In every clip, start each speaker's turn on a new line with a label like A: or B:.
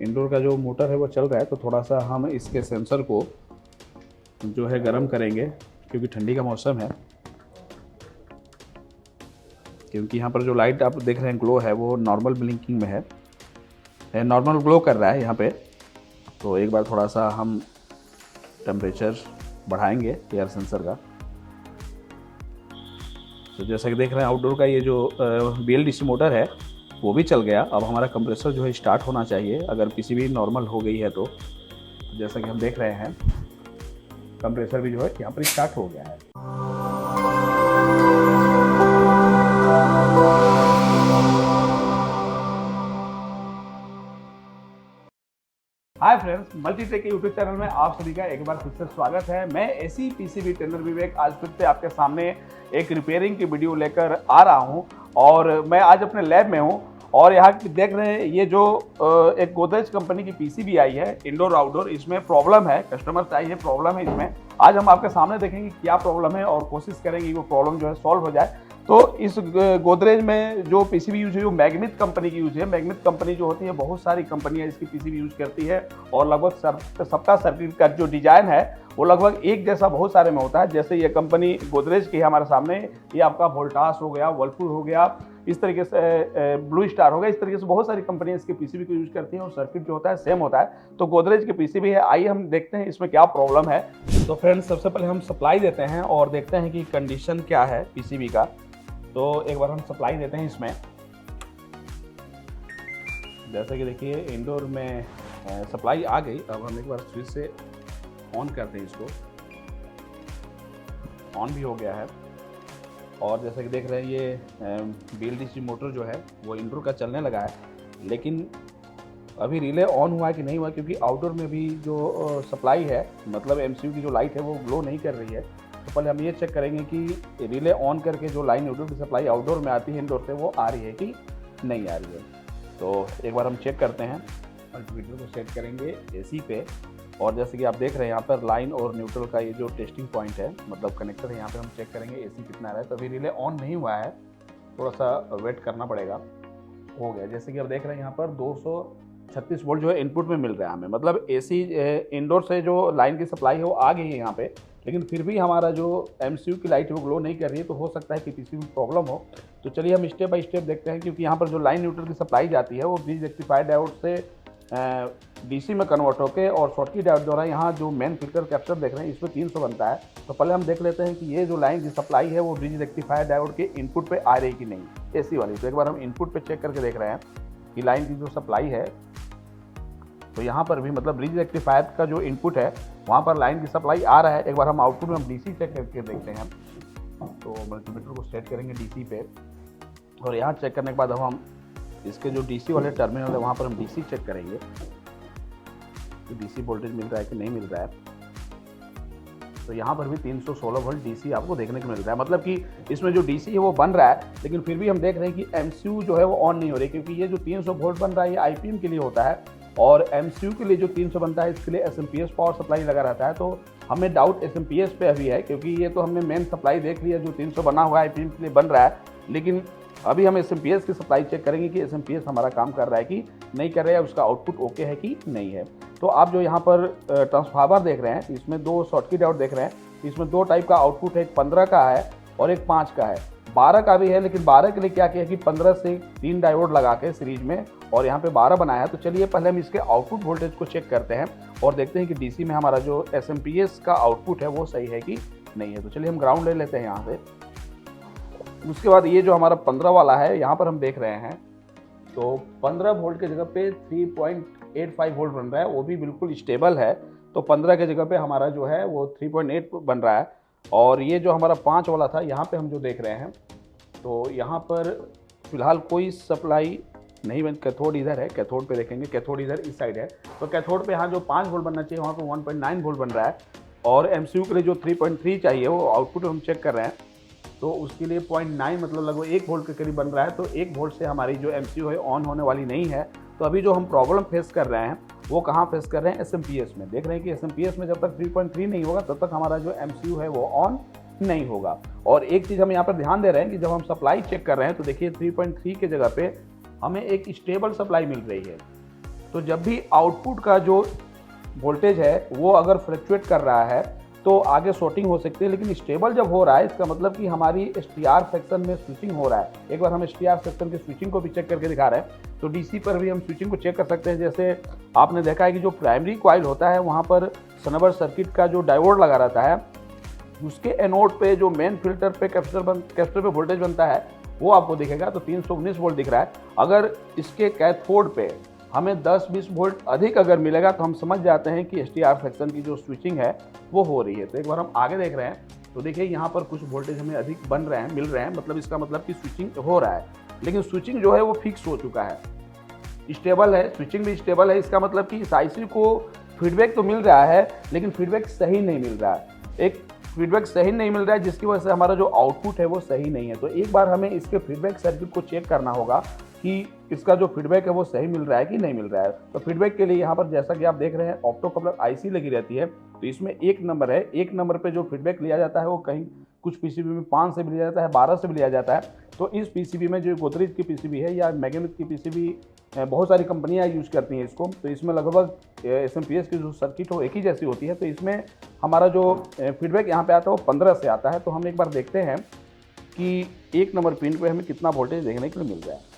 A: Indoor का जो motor है वो चल रहा है, तो थोड़ा सा हम इसके सेंसर को जो है गर्म करेंगे क्योंकि ठंडी का मौसम है। क्योंकि यहाँ पर जो लाइट आप देख रहे हैं ग्लो है वो नॉर्मल ब्लिंकिंग में है, नॉर्मल ग्लो कर रहा है यहाँ पे। तो एक बार थोड़ा सा हम टेम्परेचर बढ़ाएंगे एयर सेंसर का। तो जैसा कि देख रहे हैं आउटडोर का ये जो BLDC मोटर है वो भी चल गया। अब हमारा कंप्रेसर जो है स्टार्ट होना चाहिए, अगर पीसीबी नॉर्मल हो गई है तो। जैसा कि हम देख रहे हैं कंप्रेसर भी जो है यहाँ पर स्टार्ट हो गया है। हाय फ्रेंड्स, मल्टीटेक के यूट्यूब चैनल में आप सभी का एक बार फिर से स्वागत है। मैं एसी पीसीबी ट्रेनर विवेक आज फिर से आपके सामने एक रिपेयरिंग की वीडियो लेकर आ रहा हूं। और मैं आज अपने लैब में हूं और यहाँ देख रहे हैं ये जो एक गोदरेज कंपनी की पीसीबी आई है इंडोर आउटडोर, इसमें प्रॉब्लम है, कस्टमर चाहिए प्रॉब्लम है इसमें। आज हम आपके सामने देखेंगे क्या प्रॉब्लम है और कोशिश करेंगे कि वो प्रॉब्लम जो है सॉल्व हो जाए। तो इस गोदरेज में जो पीसीबी यूज है वो मैग्मिथ कंपनी की यूज है। मैग्मिथ कंपनी जो होती है बहुत सारी कंपनियां इसकी पीसीबी यूज करती है और लगभग सबका सर्किट का जो डिजाइन है वो लगभग एक जैसा बहुत सारे में होता है। जैसे ये कंपनी गोदरेज की है हमारे सामने, ये आपका वोल्टास हो गया, वर्लपूल हो गया, इस तरीके से ब्लू स्टार हो गया, इस तरीके से बहुत सारी कंपनियां इसके पीसीबी को यूज करती हैं और सर्किट जो होता है सेम होता है। तो गोदरेज की पीसीबी है, आइए हम देखते हैं इसमें क्या प्रॉब्लम है। तो फ्रेंड्स सबसे पहले हम सप्लाई देते हैं और देखते हैं कि कंडीशन क्या है पीसीबी का। तो एक बार हम सप्लाई देते हैं इसमें। जैसे कि देखिए इंडोर में सप्लाई आ गई। अब हम एक बार स्विच से ऑन करते हैं, इसको ऑन भी हो गया है। और जैसे कि देख रहे हैं ये BLDC मोटर जो है वो इंडोर का चलने लगा है, लेकिन अभी रिले ऑन हुआ है कि नहीं हुआ, क्योंकि आउटडोर में भी जो सप्लाई है मतलब MCU की जो लाइट है वो ग्लो नहीं कर रही है। तो पहले हम ये चेक करेंगे कि रिले ऑन करके जो लाइन इंडोर की सप्लाई आउटडोर में आती है इंडोर से वो आ रही है कि नहीं आ रही है। तो एक बार हम चेक करते हैं, मल्टीमीटर को सेट करेंगे AC पे। और जैसे कि आप देख रहे हैं यहाँ पर लाइन और न्यूट्रल का ये जो टेस्टिंग पॉइंट है मतलब कनेक्टर है, यहाँ पे हम चेक करेंगे AC कितना आ रहा है। तो अभी रिले ऑन नहीं हुआ है, थोड़ा सा वेट करना पड़ेगा। हो गया, जैसे कि आप देख रहे हैं यहाँ पर 236 वोल्ट जो है इनपुट में मिल रहा है हमें, मतलब AC इंडोर से जो लाइन की सप्लाई है वो आ गई है यहाँ पे। लेकिन फिर भी हमारा जो MCU की लाइट है वो ग्लो नहीं कर रही है, तो हो सकता है कि पीसीबी में प्रॉब्लम हो। तो चलिए हम स्टेप बाय स्टेप देखते हैं, क्योंकि यहाँ पर जो लाइन न्यूट्रल की सप्लाई जाती है वो ब्रिज रेक्टिफायर डायोड से DC में कन्वर्ट होकर और शॉर्टकी डायोड द्वारा यहाँ जो मेन फिल्टर कैप्चर देख रहे हैं इसमें 300 बनता है। तो पहले हम देख लेते हैं कि ये जो लाइन की सप्लाई है वो ब्रिज रेक्टिफायर डायोड के इनपुट पे आ रही कि नहीं, AC वाली। तो एक बार हम इनपुट पे चेक करके देख रहे हैं कि लाइन की जो सप्लाई है, तो यहाँ पर भी मतलब ब्रिज रेक्टिफायर का जो इनपुट है वहाँ पर लाइन की सप्लाई आ रहा है। एक बार हम आउटपुट में हम DC चेक करके देखते हैं। तो मल्टीमीटर को सेट करेंगे DC पे और यहाँ चेक करने के बाद हम इसके जो DC वाले टर्मिनल है वहाँ पर हम DC चेक करेंगे कि DC वोल्टेज मिल रहा है कि नहीं मिल रहा है। तो यहाँ पर भी 316 वोल्ट DC आपको देखने को मिल रहा है, मतलब कि इसमें जो DC है वो बन रहा है। लेकिन फिर भी हम देख रहे हैं कि MCU जो है वो ऑन नहीं हो रही, क्योंकि ये जो 300 वोल्ट बन रहा है ये IPM के लिए होता है और MCU के लिए जो 300 बनता है इसके लिए SMPS पावर सप्लाई लगा रहता है। तो हमें डाउट SMPS पे अभी है, क्योंकि ये तो हमने मेन सप्लाई देख लिया जो 300 बना हुआ है IPM के लिए बन रहा है। लेकिन अभी हम SMPS की सप्लाई चेक करेंगे कि SMPS हमारा काम कर रहा है कि नहीं कर रहा है, उसका आउटपुट ओके है कि नहीं है। तो आप जो यहाँ पर ट्रांसफार्मर देख रहे हैं इसमें 2 शॉर्टकी डायोड देख रहे हैं, इसमें 2 टाइप का आउटपुट है, एक 15 का है और एक 5 का है। 12 का भी है, लेकिन 12 के लिए क्या किया कि 15 से 3 डायोड लगा के सीरीज में और यहाँ पे 12 बनाया। तो चलिए पहले हम इसके आउटपुट वोल्टेज को चेक करते हैं और देखते हैं कि DC में हमारा जो SMPS का आउटपुट है वो सही है कि नहीं है। तो चलिए हम ग्राउंड ले लेते हैं यहाँ से। उसके बाद ये जो हमारा 15 वाला है यहाँ पर हम देख रहे हैं, तो 15 वोल्ट के जगह पे 3.85 वोल्ट बन रहा है, वो भी बिल्कुल स्टेबल है। तो 15 के जगह पे हमारा जो है वो 3.8 बन रहा है। और ये जो हमारा 5 वाला था यहाँ पे हम जो देख रहे हैं, तो यहाँ पर फिलहाल कोई सप्लाई नहीं बन, कैथोड इधर है, कैथोड पे देखेंगे, कैथोड इधर इस साइड है। तो कैथोड पे यहाँ जो 5 वोल्ट बनना चाहिए वहाँ पे 1.9 वोल्ट बन रहा है। और MCU के लिए जो 3.3 चाहिए वो आउटपुट हम चेक कर रहे हैं, तो उसके लिए 0.9 मतलब लगभग 1 वोल्ट के करीब बन रहा है। तो 1 वोल्ट से हमारी जो MCU है ऑन होने वाली नहीं है। तो अभी जो हम प्रॉब्लम फेस कर रहे हैं वो कहाँ फेस कर रहे हैं, SMPS में। देख रहे हैं कि SMPS में जब तक 3.3 नहीं होगा तब तक हमारा जो MCU है वो ऑन नहीं होगा। और एक चीज़ हम यहाँ पर ध्यान दे रहे हैं कि जब हम सप्लाई चेक कर रहे हैं तो देखिए 3.3 के जगह पे हमें एक स्टेबल सप्लाई मिल रही है। तो जब भी आउटपुट का जो वोल्टेज है वो अगर फ्लक्चुएट कर रहा है तो आगे शॉर्टिंग हो सकती है, लेकिन स्टेबल जब हो रहा है इसका मतलब कि हमारी STR सेक्शन में स्विचिंग हो रहा है। एक बार हम STR सेक्शन की स्विचिंग को भी चेक करके दिखा रहे हैं, तो DC पर भी हम स्विचिंग को चेक कर सकते हैं। जैसे आपने देखा है कि जो प्राइमरी कॉइल होता है वहाँ पर सनबर्स्ट सर्किट का जो डायोड लगा रहता है, उसके एनोड पे जो मेन फिल्टर पे कैपेसिटर पे वोल्टेज बनता है वो आपको दिखेगा, तो 319 वोल्ट दिख रहा है। अगर इसके कैथोड पे हमें 10-20 वोल्ट अधिक अगर मिलेगा तो हम समझ जाते हैं कि STR सेक्शन की जो स्विचिंग है वो हो रही है। तो एक बार हम आगे देख रहे हैं तो देखिए यहाँ पर कुछ वोल्टेज हमें अधिक बन रहे हैं, मिल रहे हैं, मतलब इसका मतलब कि स्विचिंग हो रहा है। लेकिन स्विचिंग जो है वो फिक्स हो चुका है, स्टेबल है, स्विचिंग भी स्टेबल है। इसका मतलब कि इस IC को फीडबैक तो मिल रहा है लेकिन फीडबैक सही नहीं मिल रहा है। एक फीडबैक सही नहीं मिल रहा है जिसकी वजह से हमारा जो आउटपुट है वो सही नहीं है। तो एक बार हमें इसके फीडबैक सर्किट को चेक करना होगा कि इसका जो फीडबैक है वो सही मिल रहा है कि नहीं मिल रहा है। तो फीडबैक के लिए यहाँ पर जैसा कि आप देख रहे हैं ऑप्टो कपलर IC लगी रहती है, तो इसमें एक नंबर है। एक नंबर पे जो फीडबैक लिया जाता है वो कहीं कुछ PCB में 5 से भी लिया जाता है, 12 से भी लिया जाता है। तो इस PCB में जो गोदरेज की PCB है या मैग्नेट की PCB बहुत सारी कंपनियां यूज़ करती हैं इसको, तो इसमें लगभग SMPS की जो सर्किट हो एक ही जैसी होती है। तो इसमें हमारा जो फीडबैक यहाँ पे आता है वो 15 से आता है। तो हम एक बार देखते हैं कि एक नंबर पिन पे हमें कितना वोल्टेज देखने के लिए मिल रहा है।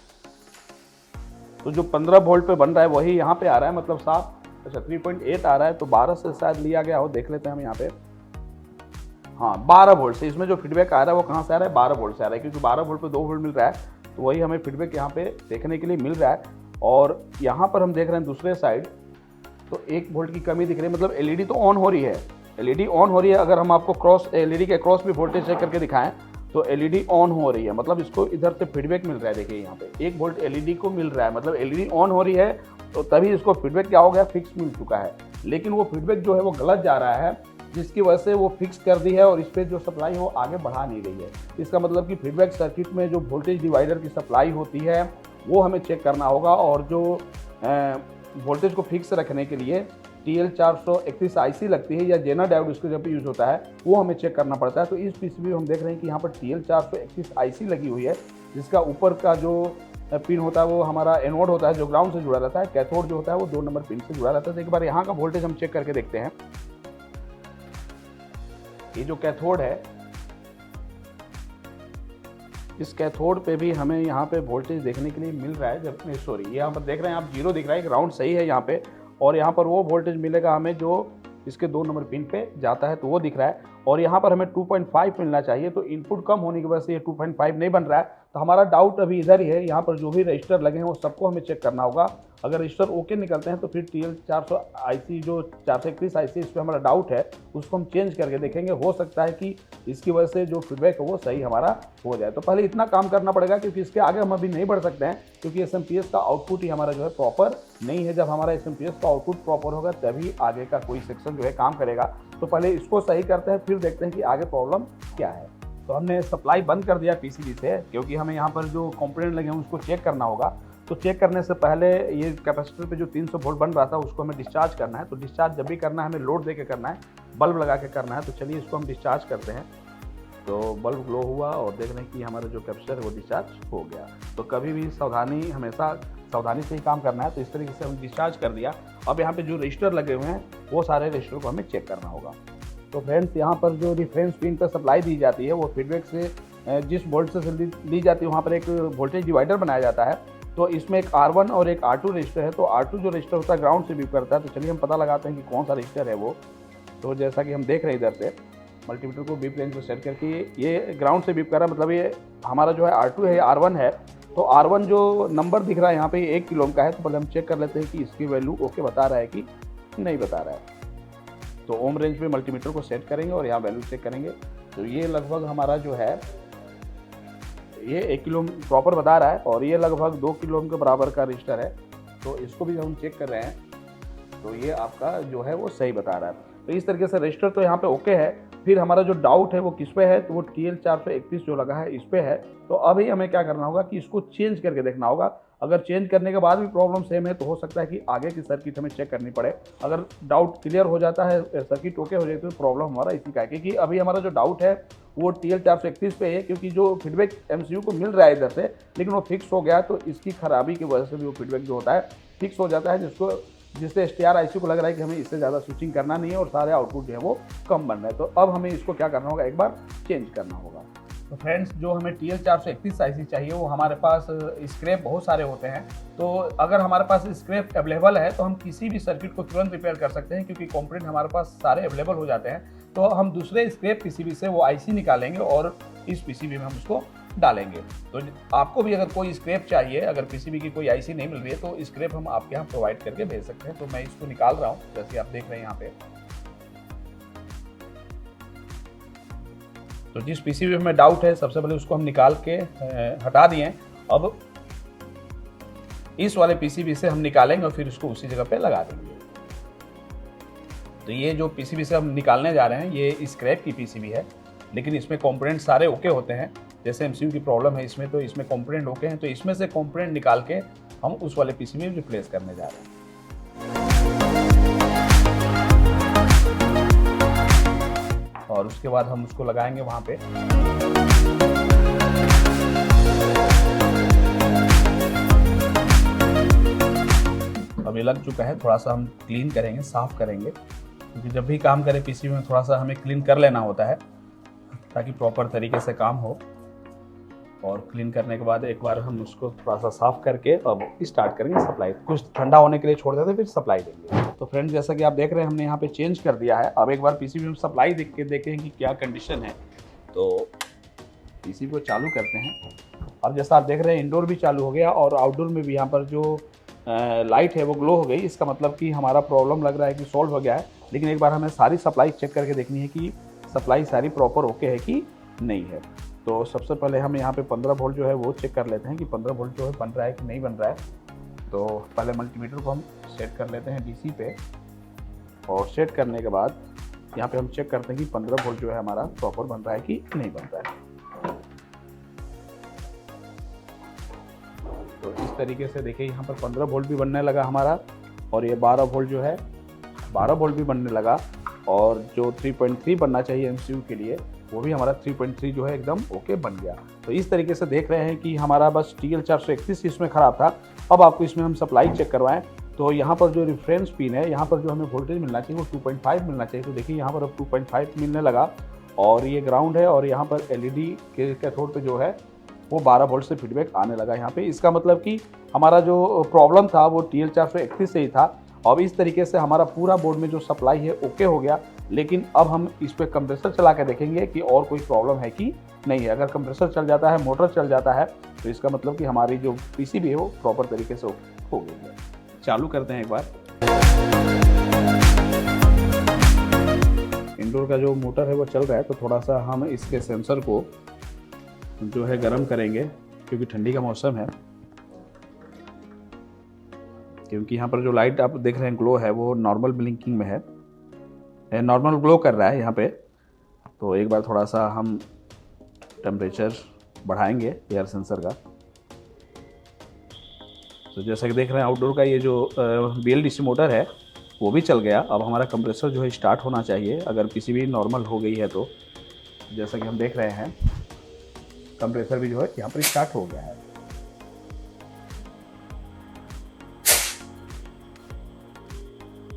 A: तो जो 15 वोल्ट पे बन रहा है वही यहाँ पे आ रहा है, मतलब साफ 3.8 आ रहा है। तो 12 से शायद लिया गया हो, देख लेते हैं हम यहाँ पे। हाँ, 12 वोल्ट से इसमें जो फीडबैक आ रहा है वो कहाँ से आ रहा है, 12 वोल्ट से आ रहा है, क्योंकि 12 वोल्ट पे 2 वोल्ट मिल रहा है। तो वही हमें फीडबैक यहाँ पे देखने के लिए मिल रहा है। और यहाँ पर हम देख रहे हैं दूसरे साइड तो 1 वोल्ट की कमी दिख रही है, मतलब LED तो ऑन हो रही है, LED ऑन हो रही है। अगर हम आपको LED के क्रॉस भी वोल्टेज चेक करके दिखाएं तो LED ऑन हो रही है, मतलब इसको इधर से फीडबैक मिल रहा है। देखिए यहाँ पे 1 वोल्ट LED को मिल रहा है, मतलब LED ऑन हो रही है, तो तभी इसको फीडबैक क्या हो गया, फिक्स मिल चुका है। लेकिन वो फीडबैक जो है वो गलत जा रहा है, जिसकी वजह से वो फिक्स कर दी है और इस पर जो सप्लाई वो आगे बढ़ा नहीं रही है। इसका मतलब कि फीडबैक सर्किट में जो वोल्टेज डिवाइडर की सप्लाई होती है वो हमें चेक करना होगा, और जो वोल्टेज को फिक्स रखने के लिए TL431 IC लगती है या जेना डायोड उसके जब भी यूज़ होता है वो हमें चेक करना पड़ता है। तो इस PCB में हम देख रहे हैं कि यहाँ पर TL431 IC लगी हुई है, जिसका ऊपर का जो पिन होता है वो हमारा एनोड होता है जो ग्राउंड से जुड़ा रहता है, कैथोड जो होता है वो 2 नंबर पिन से जुड़ा रहता है। तो एक बार यहाँ का वोल्टेज हम चेक करके देखते हैं। ये जो कैथोड है, इस कैथोड पे भी हमें यहाँ पे वोल्टेज देखने के लिए मिल रहा है। जब सॉरी, यहाँ पर देख रहे हैं आप 0 दिख रहा है, ग्राउंड सही है यहाँ पे, और यहाँ पर वो वोल्टेज मिलेगा हमें जो इसके 2 नंबर पिन पे जाता है, तो वो दिख रहा है। और यहाँ पर हमें 2.5 मिलना चाहिए, तो इनपुट कम होने की वजह से ये 2.5 नहीं बन रहा है। तो हमारा डाउट अभी इधर ही है। यहाँ पर जो भी रजिस्टर लगे हैं वो सबको हमें चेक करना होगा। अगर रजिस्टर ओके निकलते हैं तो फिर TL400 IC जो 431 IC इस पर हमारा डाउट है उसको हम चेंज करके देखेंगे। हो सकता है कि इसकी वजह से जो फीडबैक है वो सही हमारा हो जाए। तो पहले इतना काम करना पड़ेगा, क्योंकि इसके आगे हम अभी नहीं बढ़ सकते हैं, क्योंकि SMPS का आउटपुट ही हमारा जो है प्रॉपर नहीं है। जब हमारा SMPS का आउटपुट प्रॉपर होगा तभी आगे का कोई सेक्शन जो है काम करेगा। तो पहले इसको सही करते हैं, फिर देखते हैं कि आगे प्रॉब्लम क्या है। तो हमने सप्लाई बंद कर दिया PCB से, क्योंकि हमें यहाँ पर जो कंपोनेंट लगे हैं उसको चेक करना होगा। तो चेक करने से पहले ये कैपेसिटर पे जो 300 वोल्ट बन रहा था उसको हमें डिस्चार्ज करना है। तो डिस्चार्ज जब भी करना है हमें लोड दे के करना है, बल्ब लगा के करना है। तो चलिए इसको हम डिस्चार्ज करते हैं। तो बल्ब ग्लो हुआ और देख रहे हैं कि हमारा जो कैपेसिटर है वो डिस्चार्ज हो गया। तो कभी भी हमेशा सावधानी से ही काम करना है। तो इस तरीके से हम डिस्चार्ज कर दिया। अब यहाँ पे जो रजिस्टर लगे हुए हैं वो सारे रजिस्टर को हमें चेक करना होगा। तो फ्रेंड्स, यहाँ पर जो रेफरेंस पिन पर सप्लाई दी जाती है वो फीडबैक से जिस वोल्ट से ली जाती है वहाँ पर एक वोल्टेज डिवाइडर बनाया जाता है। तो इसमें एक R1 और एक R2 रजिस्टर है। तो R2 जो रजिस्टर होता है ग्राउंड से भी करता है। तो चलिए हम पता लगाते हैं कि कौन सा रजिस्टर है वो। तो जैसा कि हम देख रहे हैं इधर से मल्टीमीटर को बीप रेंज पर सेट करके ये ग्राउंड से बीप कर रहा है, मतलब ये हमारा जो है R2 है, R1 है। तो R1 जो नंबर दिख रहा है यहाँ पे 1 किलो ओम का है। तो पहले हम चेक कर लेते हैं कि इसकी वैल्यू ओके बता रहा है कि नहीं बता रहा है। तो ओम रेंज पे मल्टीमीटर को सेट करेंगे और यहाँ वैल्यू चेक करेंगे। तो ये लगभग हमारा जो है ये 1 किलो ओम प्रॉपर बता रहा है, और ये लगभग 2 किलो ओम के बराबर का रजिस्टर है। तो इसको भी हम चेक कर रहे हैं, तो ये आपका जो है वो सही बता रहा है। तो इस तरीके से रजिस्टर तो यहाँ पे ओके है। फिर हमारा जो डाउट है वो किस पे है, तो वो TL431 जो लगा है इस पे है। तो अभी हमें क्या करना होगा कि इसको चेंज करके देखना होगा। अगर चेंज करने के बाद भी प्रॉब्लम सेम है तो हो सकता है कि आगे की सर्किट हमें चेक करनी पड़े। अगर डाउट क्लियर हो जाता है, सर्किट ओके हो जाती है, तो प्रॉब्लम हमारा इसी का है। क्योंकि अभी हमारा जो डाउट है वो TL431 पे है, क्योंकि जो फीडबैक MCU को मिल रहा है इधर से, लेकिन वो फिक्स हो गया। तो इसकी खराबी की वजह से भी वो फीडबैक जो होता है फिक्स हो जाता है, जिससे STR IC को लग रहा है कि हमें इससे ज़्यादा स्विचिंग करना नहीं है और सारे आउटपुट जो है वो कम बन रहे हैं। तो अब हमें इसको क्या करना होगा, एक बार चेंज करना होगा। तो फ्रेंड्स, जो हमें TL431 IC चाहिए वो हमारे पास स्क्रैप बहुत सारे होते हैं। तो अगर हमारे पास स्क्रैप अवेलेबल है तो हम किसी भी सर्किट को तुरंत रिपेयर कर सकते हैं, क्योंकि कंपोनेंट हमारे पास सारे अवेलेबल हो जाते हैं। तो हम दूसरे स्क्रैप PCB से वो IC निकालेंगे और इस PCB में हम उसको डालेंगे। तो आपको भी अगर कोई स्क्रैप चाहिए, अगर PCB की कोई IC नहीं मिल रही है तो स्क्रैप हम आपके यहाँ प्रोवाइड करके भेज सकते हैं। तो मैं इसको निकाल रहा हूँ, जैसे आप देख रहे हैं यहाँ पे। तो जिस PCB में डाउट है, सबसे पहले उसको हम निकाल के हटा दिए। अब इस वाले PCB से हम निकालेंगे और फिर उसको उसी जगह पे लगा देंगे। तो ये जो PCB से हम निकालने जा रहे हैं ये स्क्रैप की PCB है, लेकिन इसमें कंपोनेंट सारे ओके होते हैं। जैसे MCU की प्रॉब्लम है इसमें, तो इसमें कंपोनेंट ओके हैं। तो इसमें से कंपोनेंट निकाल के हम उस वाले PCB में रिप्लेस करने जा रहे हैं। और उसके बाद हम उसको लगाएंगे वहाँ पे। अब ये लग चुका है, थोड़ा सा हम क्लीन करेंगे, साफ करेंगे, क्योंकि जब भी काम करें PCB में थोड़ा सा हमें क्लीन कर लेना होता है ताकि प्रॉपर तरीके से काम हो। और क्लीन करने के बाद एक बार हम उसको थोड़ा सा साफ करके अब स्टार्ट करेंगे सप्लाई। कुछ ठंडा होने के लिए छोड़ देते फिर सप्लाई देंगे। तो फ्रेंड्स, जैसा कि आप देख रहे हैं हमने यहाँ पे चेंज कर दिया है। अब एक बार PCB में सप्लाई देख के देखें कि क्या कंडीशन है। तो PCB को चालू करते हैं। अब जैसा आप देख रहे हैं इंडोर भी चालू हो गया और आउटडोर में भी यहाँ पर जो लाइट है वो ग्लो हो गई। इसका मतलब कि हमारा प्रॉब्लम लग रहा है कि सॉल्व हो गया है। लेकिन एक बार हमें सारी सप्लाई चेक करके देखनी है कि सप्लाई सारी प्रॉपर ओके है कि नहीं है। तो सबसे पहले हम यहाँ पे 15 वोल्ट जो है वो चेक कर लेते हैं कि 15 वोल्ट जो है बन रहा है कि नहीं बन रहा है। तो पहले मल्टीमीटर को हम सेट कर लेते हैं DC पे, और सेट करने के बाद यहाँ पे हम चेक करते हैं कि 15 वोल्ट जो है हमारा प्रॉपर बन रहा है कि नहीं बन रहा है। तो इस तरीके से देखिए यहाँ पर 15 वोल्ट भी बनने लगा हमारा, और ये 12 वोल्ट जो है 12 वोल्ट भी बनने लगा, और जो 3.3 बनना चाहिए MCU के लिए वो भी हमारा 3.3 जो है एकदम ओके बन गया। तो इस तरीके से देख रहे हैं कि हमारा बस TL431 इसमें ख़राब था। अब आपको इसमें हम सप्लाई चेक करवाएं तो यहाँ पर जो रेफरेंस पिन है, यहाँ पर जो हमें वोल्टेज मिलना चाहिए वो 2.5 मिलना चाहिए। तो देखिए यहाँ पर अब 2.5 मिलने लगा, और ये ग्राउंड है, और यहाँ पर LED के कैथोड पे जो है वो 12 वोल्ट से फीडबैक आने लगा यहाँ पे। इसका मतलब कि हमारा जो प्रॉब्लम था वो TL431 से ही था। अब इस तरीके से हमारा पूरा बोर्ड में जो सप्लाई है ओके हो गया। लेकिन अब हम इस पर कंप्रेसर चला के देखेंगे कि और कोई प्रॉब्लम है कि नहीं है। अगर कंप्रेसर चल जाता है, मोटर चल जाता है, तो इसका मतलब कि हमारी जो PCB है वो प्रॉपर तरीके से हो गई है। चालू करते हैं एक बार। इंडोर का जो मोटर है वो चल रहा है, तो थोड़ा सा हम इसके सेंसर को जो है गर्म करेंगे, क्योंकि ठंडी का मौसम है। क्योंकि यहाँ पर जो लाइट आप देख रहे हैं ग्लो है वो नॉर्मल ब्लिंकिंग में है, नॉर्मल ग्लो कर रहा है यहाँ पे। तो एक बार थोड़ा सा हम टेम्परेचर बढ़ाएंगे एयर सेंसर का। तो जैसा कि देख रहे हैं आउटडोर का ये जो BLDC मोटर है वो भी चल गया। अब हमारा कंप्रेसर जो है स्टार्ट होना चाहिए, अगर PCB नॉर्मल हो गई है तो। जैसा कि हम देख रहे हैं कंप्रेसर भी जो है यहाँ पर स्टार्ट हो गया है।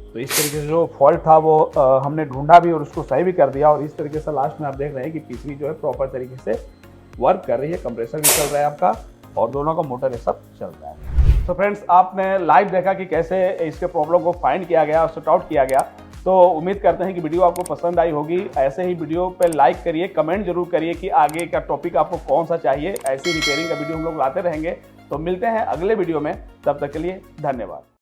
A: तो इस तरीके से जो फॉल्ट था वो हमने ढूंढा भी और उसको सही भी कर दिया, और इस तरीके से लास्ट में आप देख रहे हैं कि PCB जो है प्रॉपर तरीके से वर्क कर रही है। कंप्रेसर भी चल रहा है आपका, और दोनों का मोटर ये सब चल रहा है। तो फ्रेंड्स, आपने लाइव देखा कि कैसे इसके प्रॉब्लम को फाइंड किया गया और सॉर्ट आउट किया गया। तो उम्मीद करते हैं कि वीडियो आपको पसंद आई होगी। ऐसे ही वीडियो पे लाइक करिए, कमेंट जरूर करिए कि आगे का टॉपिक आपको कौन सा चाहिए। ऐसी रिपेयरिंग का वीडियो हम लोग लाते रहेंगे। तो मिलते हैं अगले वीडियो में, तब तक के लिए धन्यवाद।